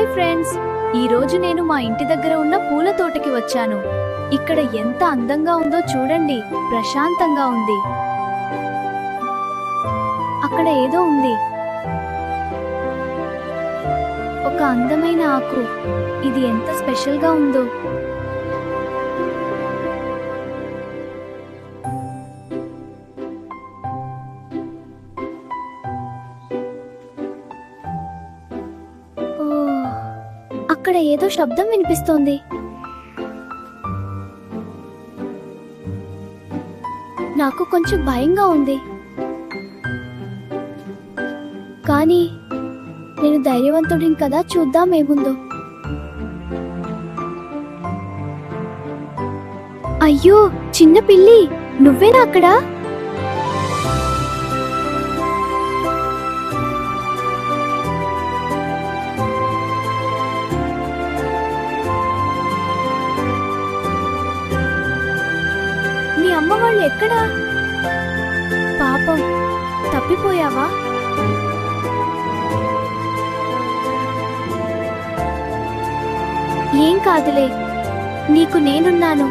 Hi friends, ఈ రోజు నేను మా ఇంటి దగ్గర ఉన్న పూల తోటకి వచ్చాను. ఇక్కడ ఎంత అందంగా ఉందో చూడండి, ప్రశాంతంగా ఉంది. అక్కడ ఏదో ఉంది, ఒక అందమైన ఆకు. ఇది ఎంత స్పెషల్ గా ఉందో. అక్కడ ఏదో శబ్దం వినిపిస్తోంది. నాకు కొంచెం భయంగా ఉంది, కానీ నేను ధైర్యవంతుడిని కదా, చూద్దాం ఏముందో. అయ్యో చిన్న పిల్లి, నువ్వేనా అక్కడ? మీ అమ్మ వాళ్ళు ఎక్కడా? పాపం, తప్పిపోయావా? ఏం కాదులే, నీకు నేనున్నాను.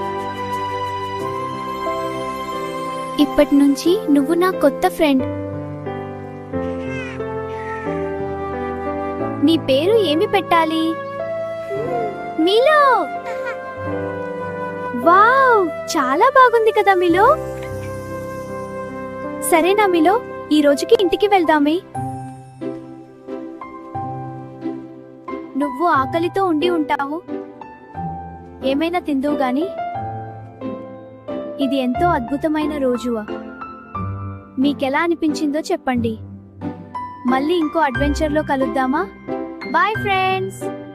ఇప్పటి నుంచి నువ్వు నా కొత్త ఫ్రెండ్. నీ పేరు ఏమి పెట్టాలి? మిలో. వావ్, చాలా బాగుంది కదా మిలో. సరేనా మిలో, ఈ రోజుకి ఇంటికి వెళ్దామే. నువ్వు ఆకలితో ఉండి ఉంటావు, ఏమైనా తిందువు గాని. ఇది ఎంతో అద్భుతమైన రోజువా. మీకెలా అనిపించిందో చెప్పండి. మళ్ళీ ఇంకో అడ్వెంచర్లో కలుద్దామా? Bye friends.